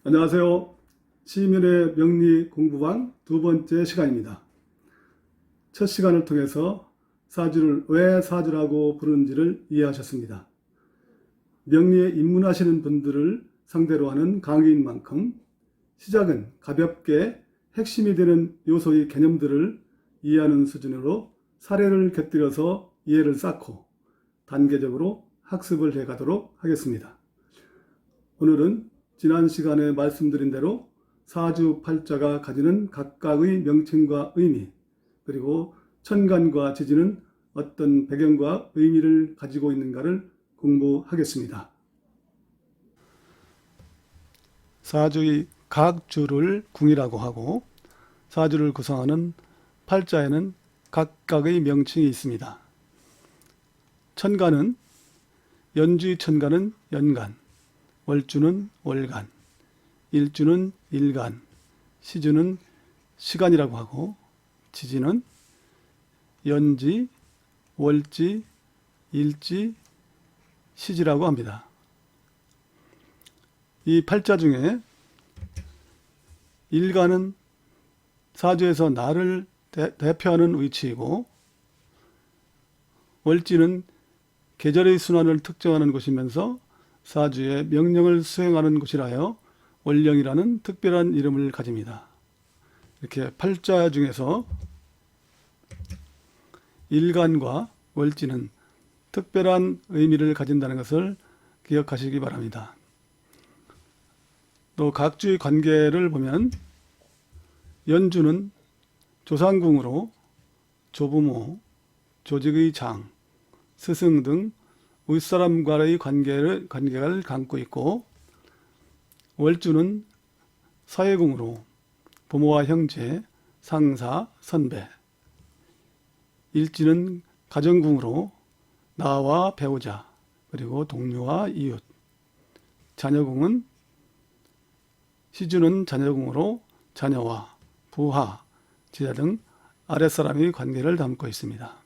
안녕하세요. 시민의 명리 공부방 두 번째 시간입니다. 첫 시간을 통해서 사주를 왜 사주라고 부르는지를 이해하셨습니다. 명리에 입문하시는 분들을 상대로 하는 강의인 만큼 시작은 가볍게 핵심이 되는 요소의 개념들을 이해하는 수준으로 사례를 곁들여서 이해를 쌓고 단계적으로 학습을 해가도록 하겠습니다. 오늘은 지난 시간에 말씀드린 대로 사주팔자가 가지는 각각의 명칭과 의미, 그리고 천간과 지지는 어떤 배경과 의미를 가지고 있는가를 공부하겠습니다. 사주의 각 주를 궁이라고 하고 사주를 구성하는 팔자에는 각각의 명칭이 있습니다. 천간은 연주의 천간은 연간, 월주는 월간, 일주는 일간, 시주는 시간이라고 하고 지지는 연지, 월지, 일지, 시지라고 합니다. 이 팔자 중에 일간은 사주에서 날을 대표하는 위치이고 월지는 계절의 순환을 특정하는 곳이면서 사주의 명령을 수행하는 곳이라여 월령이라는 특별한 이름을 가집니다. 이렇게 팔자 중에서 일간과 월지는 특별한 의미를 가진다는 것을 기억하시기 바랍니다. 또 각 주의 관계를 보면 연주는 조상궁으로 조부모, 조직의 장, 스승 등 윗사람과의 관계를 감고 있고 월주는 사회궁으로 부모와 형제, 상사, 선배, 일지는 가정궁으로 나와 배우자, 그리고 동료와 이웃, 자녀궁은 시주는 자녀궁으로 자녀와 부하, 제자 등 아랫사람의 관계를 담고 있습니다.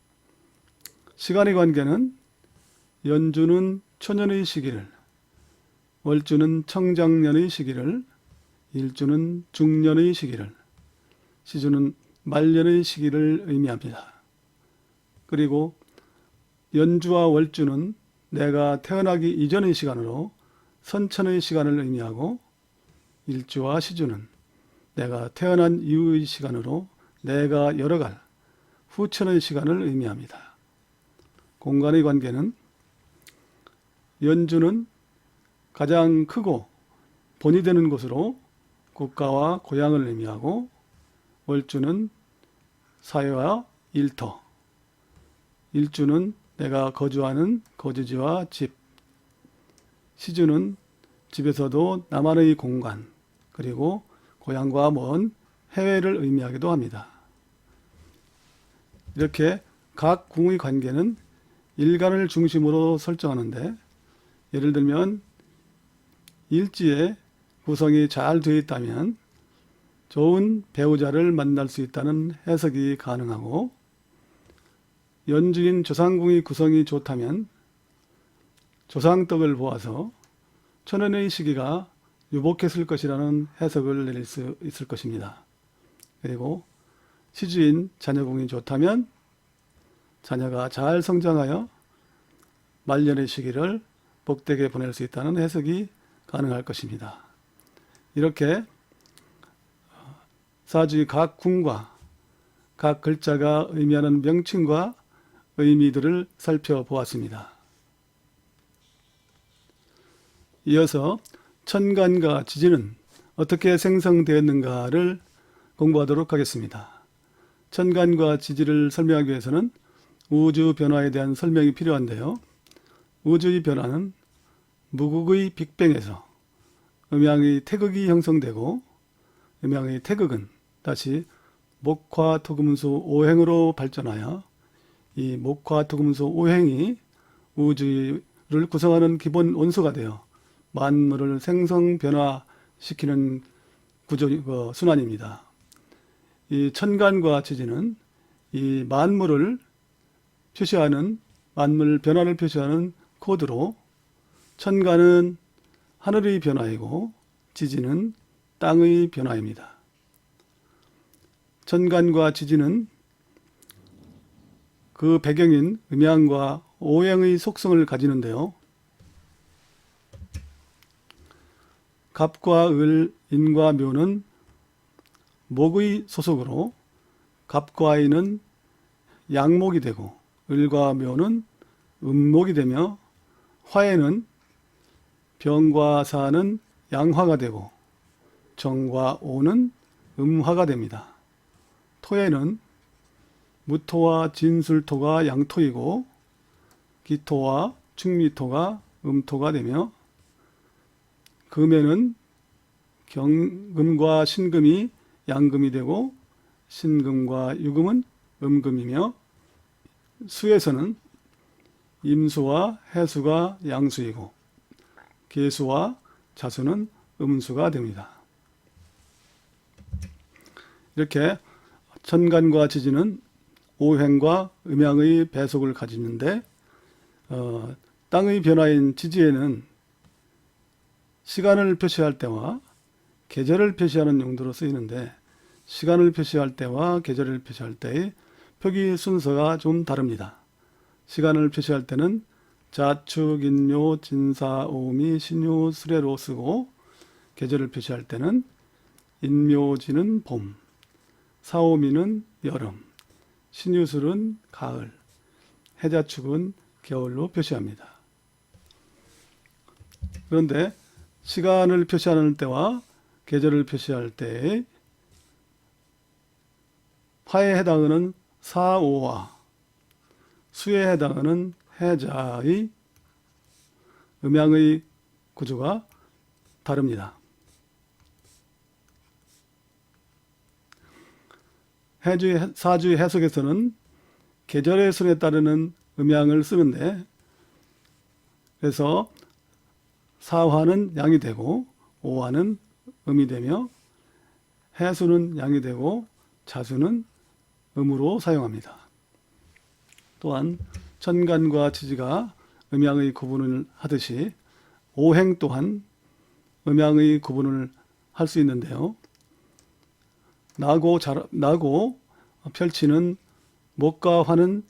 시간의 관계는 연주는 초년의 시기를, 월주는 청장년의 시기를, 일주는 중년의 시기를, 시주는 말년의 시기를 의미합니다. 그리고 연주와 월주는 내가 태어나기 이전의 시간으로 선천의 시간을 의미하고 일주와 시주는 내가 태어난 이후의 시간으로 내가 열어갈 후천의 시간을 의미합니다. 공간의 관계는 연주는 가장 크고 본이 되는 곳으로 국가와 고향을 의미하고 월주는 사회와 일터, 일주는 내가 거주하는 거주지와 집, 시주는 집에서도 나만의 공간, 그리고 고향과 먼 해외를 의미하기도 합니다. 이렇게 각 궁의 관계는 일간을 중심으로 설정하는데 예를 들면 일지에 구성이 잘 되어 있다면 좋은 배우자를 만날 수 있다는 해석이 가능하고 연주인 조상궁의 구성이 좋다면 조상덕을 보아서 천연의 시기가 유복했을 것이라는 해석을 내릴 수 있을 것입니다. 그리고 시주인 자녀궁이 좋다면 자녀가 잘 성장하여 말년의 시기를 복되게 보낼 수 있다는 해석이 가능할 것입니다. 이렇게 사주의 각 궁과 각 글자가 의미하는 명칭과 의미들을 살펴보았습니다. 이어서 천간과 지지는 어떻게 생성되었는가를 공부하도록 하겠습니다. 천간과 지지를 설명하기 위해서는 우주 변화에 대한 설명이 필요한데요. 우주의 변화는 무극의 빅뱅에서 음양의 태극이 형성되고 음양의 태극은 다시 목화토금수 오행으로 발전하여 이 목화토금수 오행이 우주를 구성하는 기본 원소가 되어 만물을 생성 변화시키는 구조 순환입니다. 이 천간과 지지는 이 만물을 표시하는 만물 변화를 표시하는 코드로 천간은 하늘의 변화이고 지지는 땅의 변화입니다. 천간과 지지는 그 배경인 음양과 오행의 속성을 가지는데요. 갑과 을, 인과 묘는 목의 소속으로 갑과 인은 양목이 되고 을과 묘는 음목이 되며 화에는 병과 사는 양화가 되고 정과 오는 음화가 됩니다. 토에는 무토와 진술토가 양토이고 기토와 충미토가 음토가 되며 금에는 경금과 신금이 양금이 되고 신금과 유금은 음금이며 수에서는 임수와 해수가 양수이고 계수와 자수는 음수가 됩니다. 이렇게 천간과 지지는 오행과 음양의 배속을 가지는데 땅의 변화인 지지에는 시간을 표시할 때와 계절을 표시하는 용도로 쓰이는데 시간을 표시할 때와 계절을 표시할 때의 표기 순서가 좀 다릅니다. 시간을 표시할 때는 자축, 인묘, 진사, 오미, 신유, 수레로 쓰고 계절을 표시할 때는 인묘지는 봄, 사오미는 여름, 신유술은 가을, 해자축은 겨울로 표시합니다. 그런데 시간을 표시하는 때와 계절을 표시할 때의 화에 해당하는 사오와 수에 해당하는 해자의 음양의 구조가 다릅니다. 사주의 해석에서는 계절의 순에 따르는 음양을 쓰는데 그래서 사화는 양이 되고 오화는 음이 되며 해수는 양이 되고 자수는 음으로 사용합니다. 또한 천간과 지지가 음양의 구분을 하듯이 오행 또한 음양의 구분을 할 수 있는데요. 나고 펼치는 목과 화는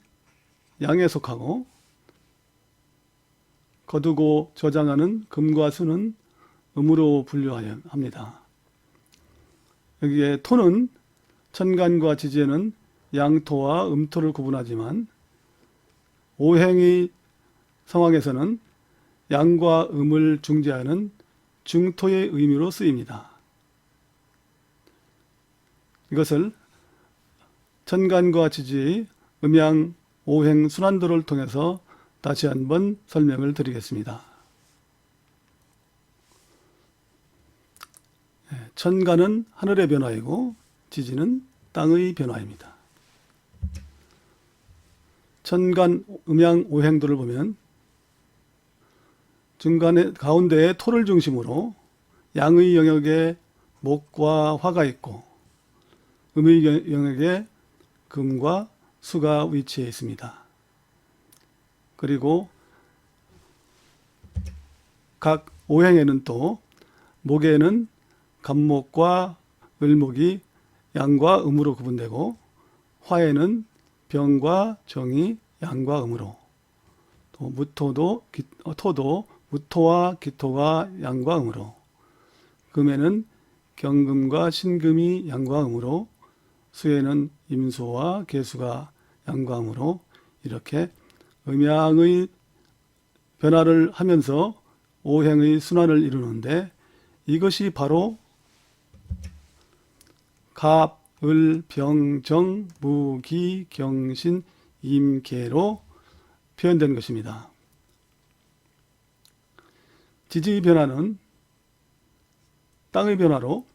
양에 속하고 거두고 저장하는 금과 수는 음으로 분류하여 합니다. 여기에 토는 천간과 지지에는 양토와 음토를 구분하지만 오행의 상황에서는 양과 음을 중재하는 중토의 의미로 쓰입니다. 이것을 천간과 지지의 음양, 오행, 순환도를 통해서 다시 한번 설명을 드리겠습니다. 천간은 하늘의 변화이고 지지는 땅의 변화입니다. 천간, 음양, 오행도를 보면 가운데에 토를 중심으로 양의 영역에 목과 화가 있고 음의 영역에 금과 수가 위치해 있습니다. 그리고 각 오행에는 또 목에는 갑목과 을목이 양과 음으로 구분되고 화에는 병과 정이 양과 음으로 또 토도 무토와 기토가 양과 음으로 금에는 경금과 신금이 양과 음으로 수에는 임수와 계수가 양과 음으로 이렇게 음양의 변화를 하면서 오행의 순환을 이루는데 이것이 바로 갑, 을, 병, 정, 무, 기, 경신, 임, 계로 표현된 것입니다. 지지의 변화는 땅의 변화로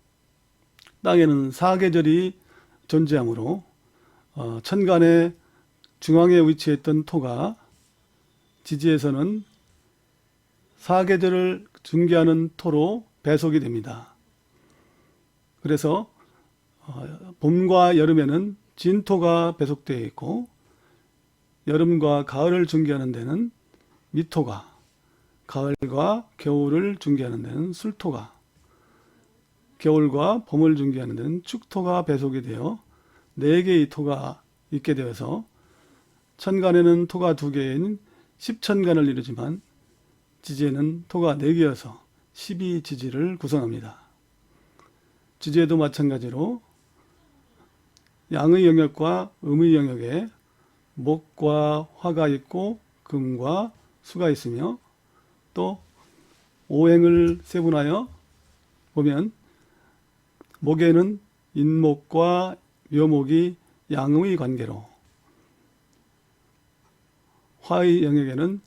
땅에는 사계절이 존재하므로 천간의 중앙에 위치했던 토가 지지에서는 사계절을 중개하는 토로 배속이 됩니다. 그래서 봄과 여름에는 진토가 배속되어 있고 여름과 가을을 중개하는 데는 미토가, 가을과 겨울을 중개하는 데는 술토가, 겨울과 봄을 중개하는 데는 축토가 배속이 되어 4개의 토가 있게 되어서 천간에는 토가 2개인 10천간을 이루지만 지지에는 토가 4개여서 12지지를 구성합니다. 지지에도 마찬가지로 양의 영역과 음의 영역에 목과 화가 있고 금과 수가 있으며 또 오행을 세분하여 보면 목에는 인목과 묘목이 양의 관계로, 화의 영역에는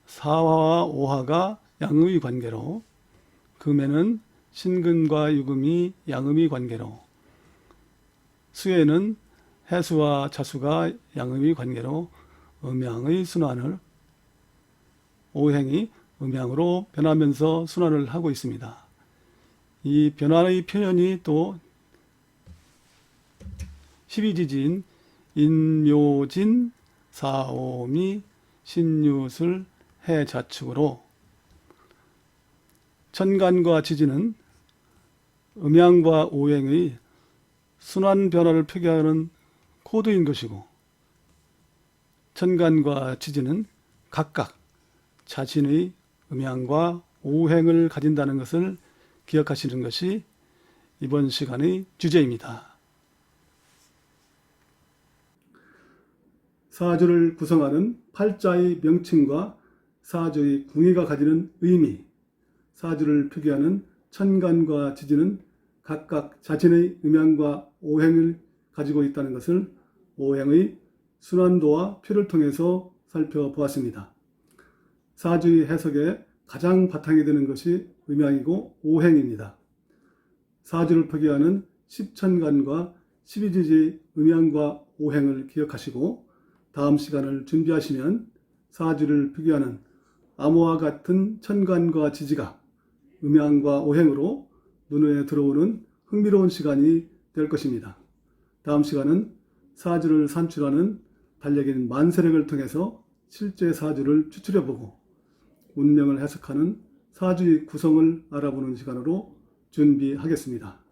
사화와 오화가 양의 관계로, 금에는 신금과 유금이 양의 관계로, 수에는 해수와 자수가 양의 관계로 음양의 순환을, 오행이 음양으로 변하면서 순환을 하고 있습니다. 이 변화의 표현이 또 12지지인 인묘진, 사오미, 신유술, 해자축으로 천간과 지지는 음양과 오행의 순환 변화를 표기하는 코드인 것이고, 천간과 지지는 각각 자신의 음양과 오행을 가진다는 것을 기억하시는 것이 이번 시간의 주제입니다. 사주를 구성하는 팔자의 명칭과 사주의 궁의가 가지는 의미, 사주를 표기하는 천간과 지지는 각각 자신의 음양과 오행을 가지고 있다는 것을 오행의 순환도와 표를 통해서 살펴보았습니다. 사주의 해석에 가장 바탕이 되는 것이 음양이고 오행입니다. 사주를 표기하는 10천간과 12지지의 음양과 오행을 기억하시고 다음 시간을 준비하시면 사주를 표기하는 암호와 같은 천간과 지지가 음양과 오행으로 눈에 들어오는 흥미로운 시간이 될 것입니다. 다음 시간은 사주를 산출하는 달력인 만세력을 통해서 실제 사주를 추출해보고 운명을 해석하는 사주의 구성을 알아보는 시간으로 준비하겠습니다.